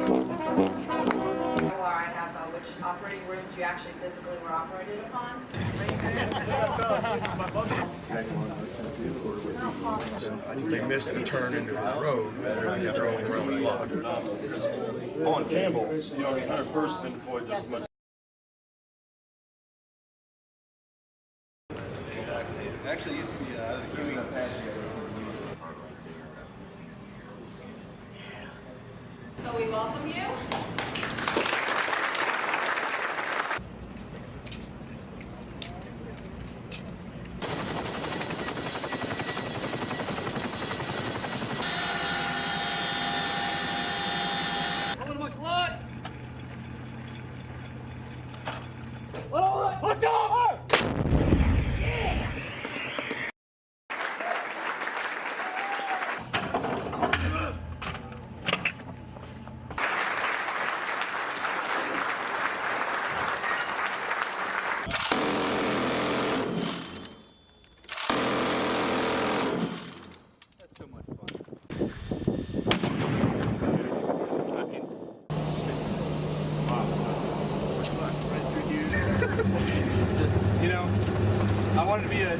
I have which operating rooms you actually physically were operated upon. They missed the turn into his road and drove around the block. On Campbell, you know, 101st been deployed just as much. Actually, used to be, I was a Huey Apache. So we welcome you. You know, I wanted to be a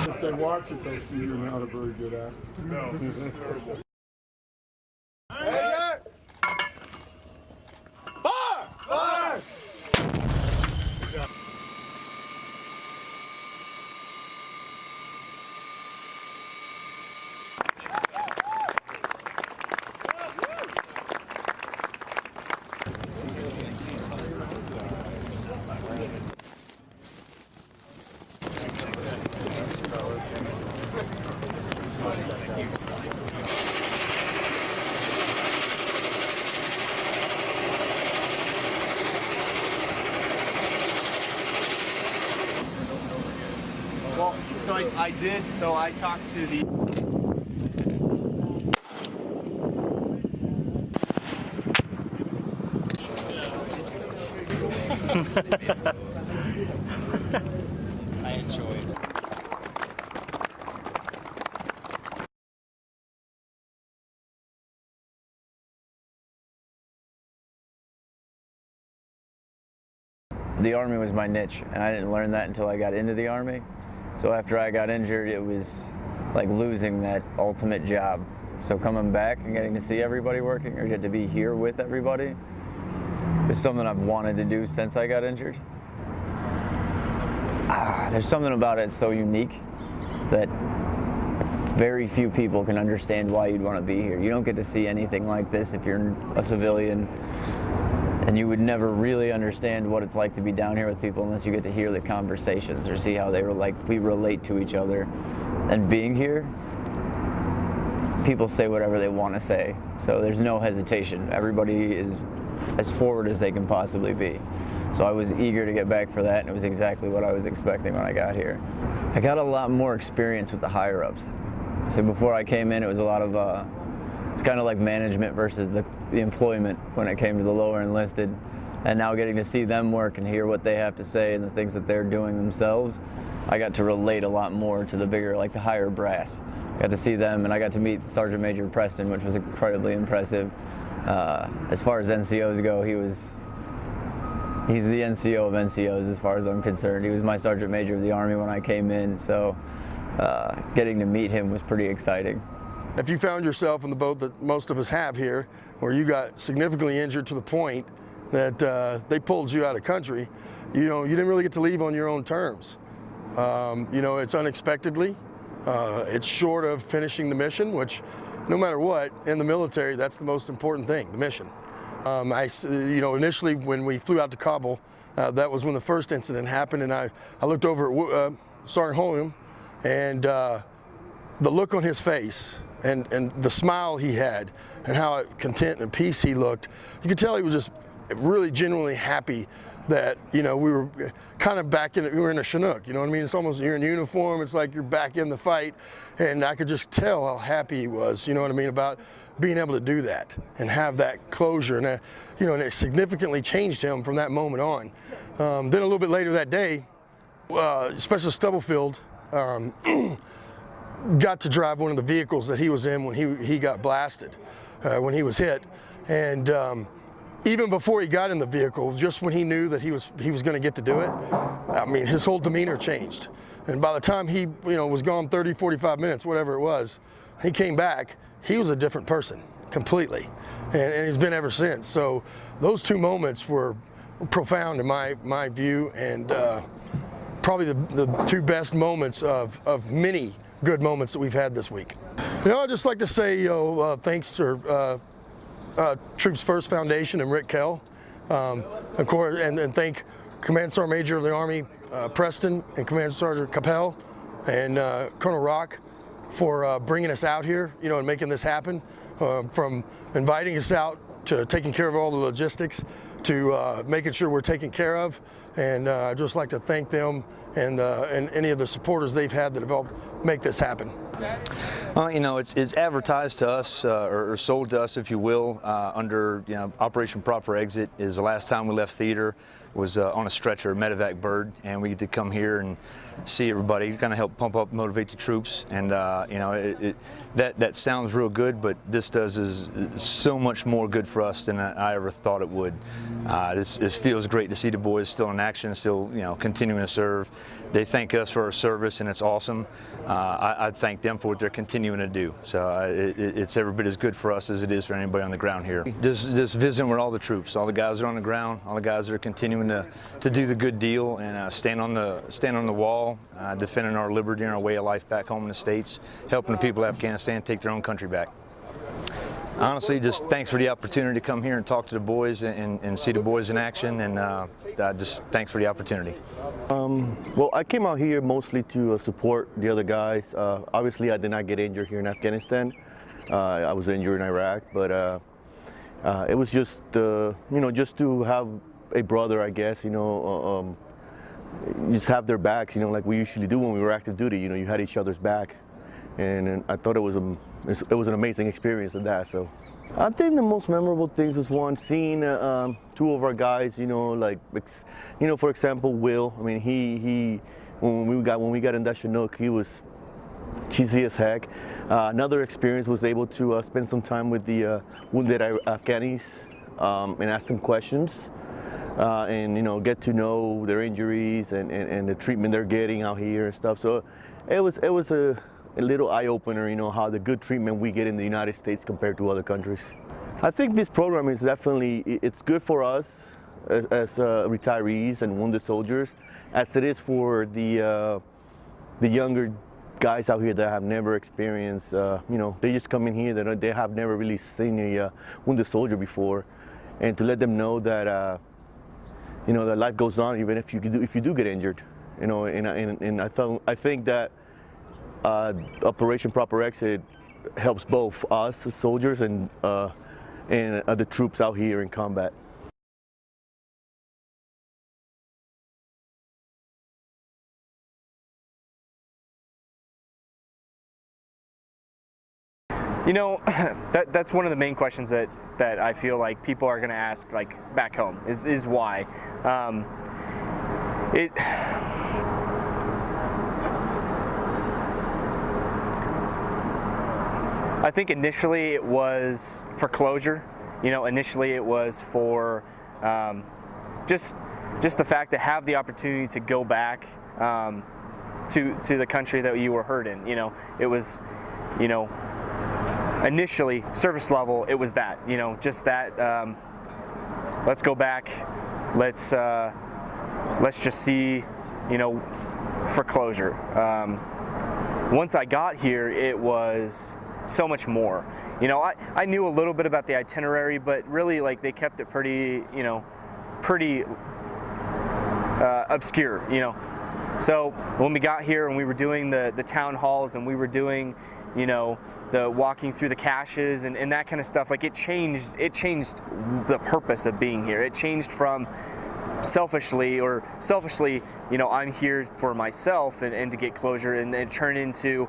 If they watch it, they'll see you're not a very good actor. No. Fire! Well, so I did. So I talked to the. I enjoy it. The Army was my niche, and I didn't learn that until I got into the Army. So after I got injured, it was like losing that ultimate job. So coming back and getting to see everybody working, or get to be here with everybody, is something I've wanted to do since I got injured. There's something about it so unique that very few people can understand why you'd want to be here. You don't get to see anything like this if you're a civilian, and you would never really understand what it's like to be down here with people unless you get to hear the conversations or see how we relate to each other. And being here, people say whatever they want to say, so there's no hesitation. Everybody is as forward as they can possibly be. So I was eager to get back for that, and it was exactly what I was expecting when I got here. I got a lot more experience with the higher-ups. So before I came in, it was a lot of, it's kind of like management versus the employment when it came to the lower enlisted. And now getting to see them work and hear what they have to say and the things that they're doing themselves, I got to relate a lot more to the bigger, like the higher brass. I got to see them, and I got to meet Sergeant Major Preston, which was incredibly impressive. As far as NCOs go, he's the NCO of NCOs as far as I'm concerned. He was my Sergeant Major of the Army when I came in, so getting to meet him was pretty exciting. If you found yourself in the boat that most of us have here, where you got significantly injured to the point that they pulled you out of country, you didn't really get to leave on your own terms. It's unexpectedly. It's short of finishing the mission, which no matter what, in the military, that's the most important thing, the mission. Initially when we flew out to Kabul, that was when the first incident happened, and I looked over at Sergeant Hoyum, and the look on his face and the smile he had and how content and peace he looked, you could tell he was just really genuinely happy that, we were kind of back in, we were in a Chinook, you know what I mean? It's almost, you're in uniform, it's like you're back in the fight, and I could just tell how happy he was, you know what I mean, about being able to do that and have that closure, and and it significantly changed him from that moment on. Then a little bit later that day, Special Stubblefield got to drive one of the vehicles that he was in when he got blasted, when he was hit, and even before he got in the vehicle, just when he knew that he was going to get to do it, I mean, his whole demeanor changed. And by the time he was gone 30, 45 minutes, whatever it was, he came back, he was a different person completely, and he's been ever since. So those two moments were profound in my view, and probably the two best moments of many good moments that we've had this week. I'd just like to say thanks to Troops First Foundation and Rick Kell, of course, and thank Command Sergeant Major of the Army Preston and Command Sergeant Capel and Colonel Rock for bringing us out here, and making this happen, from inviting us out to taking care of all the logistics to making sure we're taken care of. And I'd just like to thank them and any of the supporters they've had that have helped make this happen. It's advertised to us or sold to us, if you will, under Operation Proper Exit. Is the last time we left theater was on a stretcher, medevac bird, and we get to come here and see everybody, kind of help pump up, motivate the troops. And that sounds real good, but this does is so much more good for us than I ever thought it would. This feels great to see the boys still in action, still continuing to serve. They thank us for our service, and it's awesome. I thank them for what they're continuing to do. So it's every bit as good for us as it is for anybody on the ground here. Just visiting with all the troops, all the guys that are on the ground, all the guys that are continuing to do the good deal and stand on the wall, defending our liberty and our way of life back home in the States, helping the people of Afghanistan take their own country back. Honestly, just thanks for the opportunity to come here and talk to the boys and see the boys in action, and just thanks for the opportunity. Well, I came out here mostly to support the other guys. Obviously, I did not get injured here in Afghanistan. I was injured in Iraq, but it was just, just to have a brother, I guess, just have their backs, like we usually do when we were active duty. You had each other's back, and I thought it was an amazing experience of that. So I think the most memorable things was seeing two of our guys, for example, Will. I mean, he when we got in that Chinook, he was cheesy as heck. Another experience was able to spend some time with the wounded Afghanis and ask them questions. And get to know their injuries and the treatment they're getting out here and stuff. So it was a little eye-opener, how the good treatment we get in the United States compared to other countries. I think this program is definitely, it's good for us as retirees and wounded soldiers, as it is for the younger guys out here that have never experienced, they just come in here, they have never really seen a wounded soldier before, and to let them know that that life goes on even if you do get injured, and I think that Operation Proper Exit helps both us as soldiers and the troops out here in combat. That's one of the main questions that I feel like people are going to ask, back home, is why. I think initially it was for closure. Initially it was for just the fact to have the opportunity to go back to the country that you were hurt in. It was, initially service level, it was that, just that, let's go back, let's just see, for closure. Once I got here, it was so much more. I knew a little bit about the itinerary, but really, they kept it pretty, pretty obscure, So when we got here and we were doing the town halls and we were doing, the walking through the caches and that kind of stuff, it changed the purpose of being here. It changed from selfishly, I'm here for myself and to get closure, and then turn into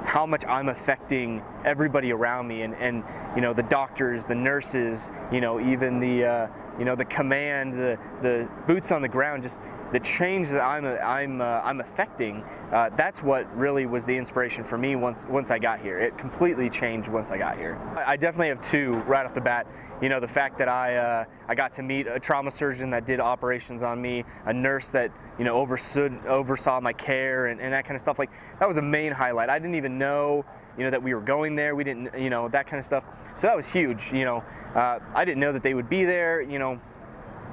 how much I'm affecting everybody around me, and the doctors, the nurses, even the the command, the boots on the ground. Just the change that I'm affecting, that's what really was the inspiration for me once I got here. It completely changed once I got here. I definitely have two right off the bat. You know, the fact that I got to meet a trauma surgeon that did operations on me, a nurse that, you know, oversaw my care and that kind of stuff. Like, that was a main highlight. I didn't even know, you know, that we were going there. We didn't, you know, that kind of stuff. So that was huge. You know, I didn't know that they would be there, you know,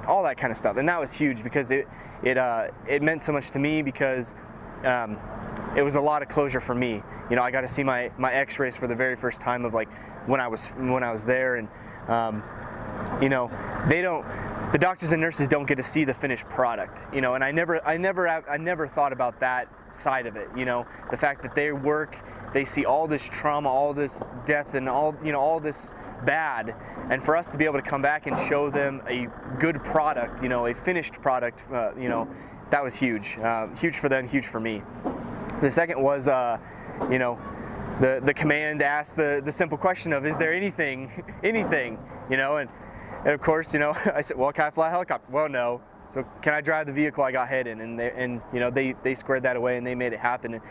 all that kind of stuff. And that was huge because it meant so much to me, because it was a lot of closure for me. You know, I got to see my x-rays for the very first time of, like, when I was there. And you know, the doctors and nurses don't get to see the finished product, you know, and I never thought about that side of it. You know, the fact that they see all this trauma, all this death, and all, you know, all this bad, and for us to be able to come back and show them a good product, you know, a finished product, you know, that was huge. Huge for them, huge for me. The second was, you know, the command asked the simple question of, is there anything, you know, and of course, you know, I said, well, can I fly a helicopter? Well, no. So can I drive the vehicle I got hit in? And you know, they squared that away and they made it happen. And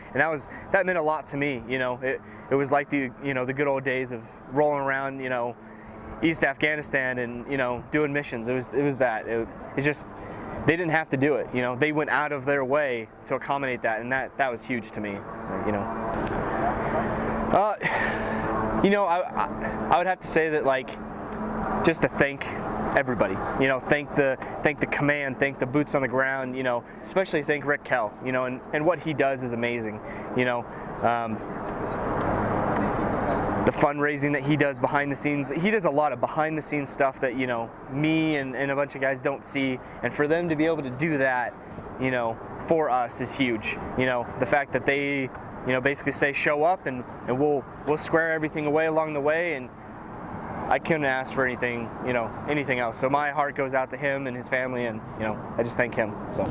that meant a lot to me. You know, it was like the good old days of rolling around, you know, East Afghanistan and, you know, doing missions. It was that. It's just, they didn't have to do it. You know, they went out of their way to accommodate that, and that was huge to me. You know. You know, I would have to say that, like, just to thank everybody, you know, thank the command, thank the boots on the ground, you know, especially thank Rick Kell, you know, and what he does is amazing, you know. The fundraising that he does behind the scenes, he does a lot of behind the scenes stuff that, you know, me and a bunch of guys don't see, and for them to be able to do that, you know, for us is huge. You know, the fact that they, you know, basically say show up and we'll square everything away along the way, and I couldn't ask for anything, you know, anything else. So my heart goes out to him and his family, and, you know, I just thank him. So.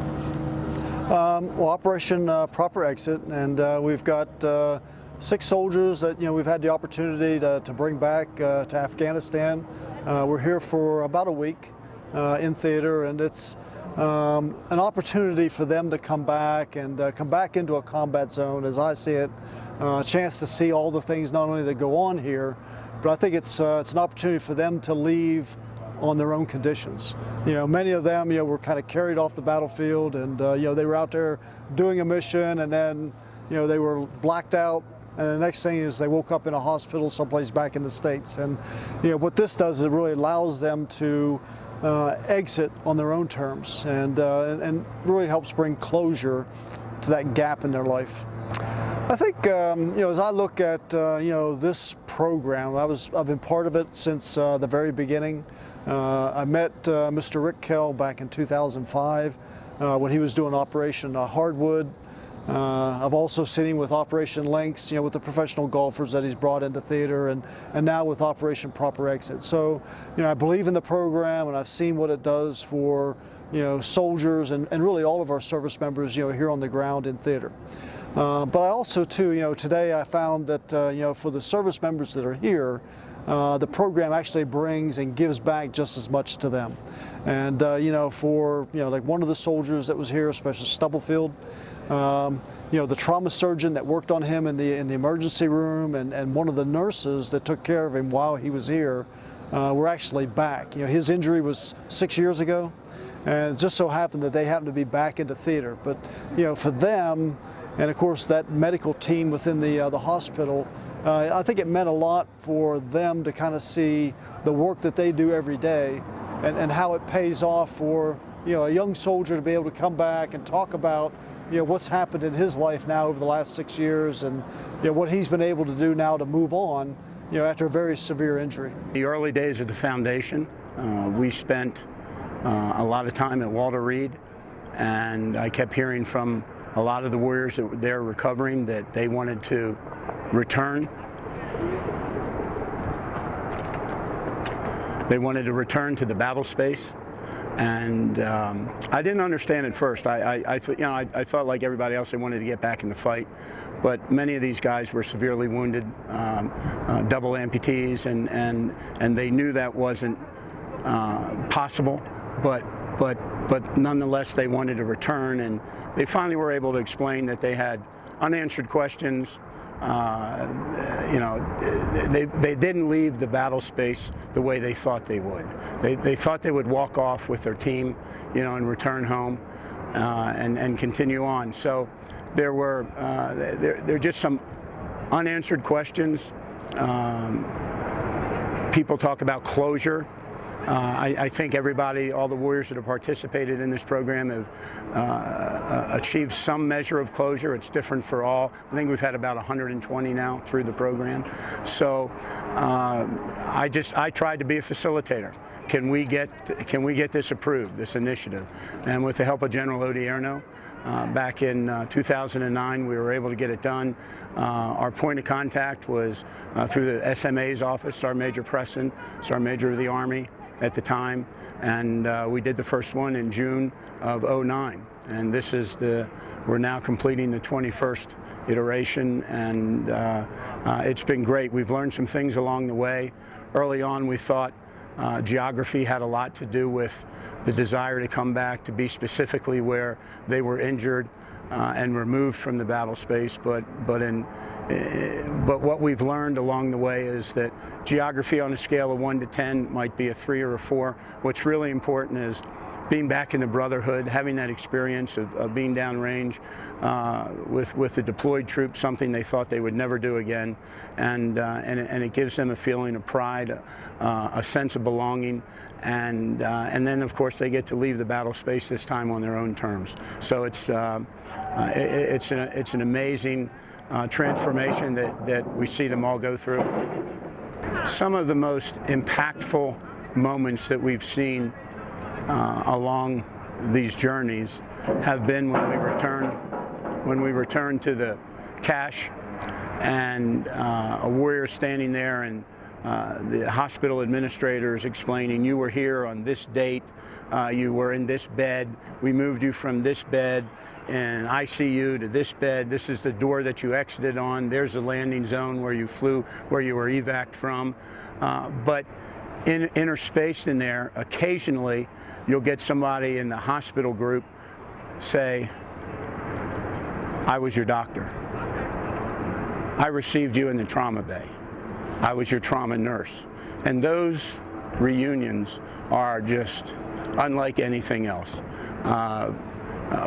Well, Operation Proper Exit, and we've got 6 soldiers that, you know, we've had the opportunity to bring back to Afghanistan. We're here for about a week in theater, and it's an opportunity for them to come back and come back into a combat zone, as I see it, a chance to see all the things not only that go on here, but I think it's an opportunity for them to leave on their own conditions. You know, many of them, you know, were kind of carried off the battlefield, and you know, they were out there doing a mission, and then, you know, they were blacked out, and the next thing is they woke up in a hospital someplace back in the States. And you know, what this does is it really allows them to exit on their own terms, and really helps bring closure to that gap in their life. I think, you know, as I look at, you know, this program, I've been part of it since the very beginning. I met Mr. Rick Kell back in 2005 when he was doing Operation Hardwood. I've also seen him with Operation Lynx, you know, with the professional golfers that he's brought into theater, and now with Operation Proper Exit. So, you know, I believe in the program, and I've seen what it does for, you know, soldiers and really all of our service members, you know, here on the ground in theater. But I also, too, you know, today I found that, you know, for the service members that are here, the program actually brings and gives back just as much to them. And, you know, for, you know, like one of the soldiers that was here, Special Stubblefield, you know, the trauma surgeon that worked on him in the emergency room, and one of the nurses that took care of him while he was here, were actually back. You know, his injury was 6 years ago, and it just so happened that they happened to be back into theater. But, you know, for them, and of course that medical team within the hospital, I think it meant a lot for them to kind of see the work that they do every day, and how it pays off for, you know, a young soldier to be able to come back and talk about, you know, what's happened in his life now over the last 6 years, and, you know, what he's been able to do now to move on, you know, after a very severe injury. The early days of the foundation, we spent a lot of time at Walter Reed, and I kept hearing from a lot of the warriors that were there recovering that they wanted to return. They wanted to return to the battle space, and I didn't understand at first. I thought like everybody else, they wanted to get back in the fight, but many of these guys were severely wounded, double amputees, and they knew that wasn't possible. But but nonetheless they wanted to return, and they finally were able to explain that they had unanswered questions. You know, they didn't leave the battle space the way they thought they would. They thought they would walk off with their team, you know, and return home and continue on. So there were just some unanswered questions. People talk about closure. I think everybody, all the warriors that have participated in this program have achieved some measure of closure. It's different for all. I think we've had about 120 now through the program. So I tried to be a facilitator. Can we get this approved, this initiative? And with the help of General Odierno, back in 2009, we were able to get it done. Our point of contact was through the SMA's office, Sergeant Major Preston, Sergeant Major of the Army at the time, and we did the first one in June of '09. And this is we're now completing the 21st iteration, and it's been great. We've learned some things along the way. Early on, we thought geography had a lot to do with the desire to come back, to be specifically where they were injured and removed from the battle space. But what we've learned along the way is that geography on a scale of 1 to 10 might be a 3 or a 4. What's really important is being back in the brotherhood, having that experience of being downrange with the deployed troops, something they thought they would never do again, and it gives them a feeling of pride, a sense of belonging, and then of course they get to leave the battle space this time on their own terms. So it's an amazing transformation that we see them all go through. Some of the most impactful moments that we've seen along these journeys have been when we return to the cache, and a warrior standing there, and the hospital administrators explaining, you were here on this date, you were in this bed, we moved you from this bed in ICU to this bed, this is the door that you exited on, there's the landing zone where you flew, where you were evac'd from. But interspaced in there, occasionally you'll get somebody in the hospital group say, I was your doctor. I received you in the trauma bay. I was your trauma nurse. And those reunions are just unlike anything else,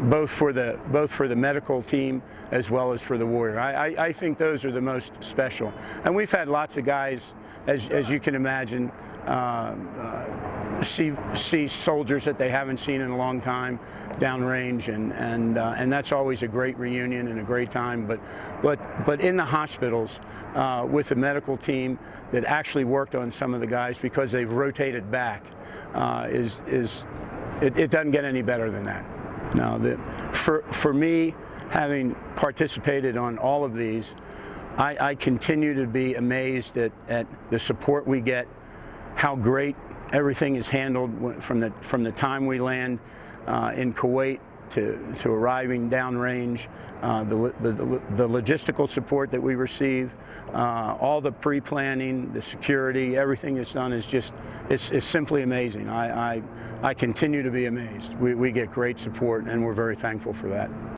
both for the medical team as well as for the warrior. I think those are the most special. And we've had lots of guys, as you can imagine, see soldiers that they haven't seen in a long time downrange, and that's always a great reunion and a great time. But in the hospitals with the medical team that actually worked on some of the guys, because they've rotated back, it doesn't get any better than that. Now, for me, having participated on all of these, I continue to be amazed at the support we get, how great everything is handled from the time we land in Kuwait to arriving downrange, the logistical support that we receive, all the pre-planning, the security, everything that's done is just, it's simply amazing. I continue to be amazed. We get great support, and we're very thankful for that.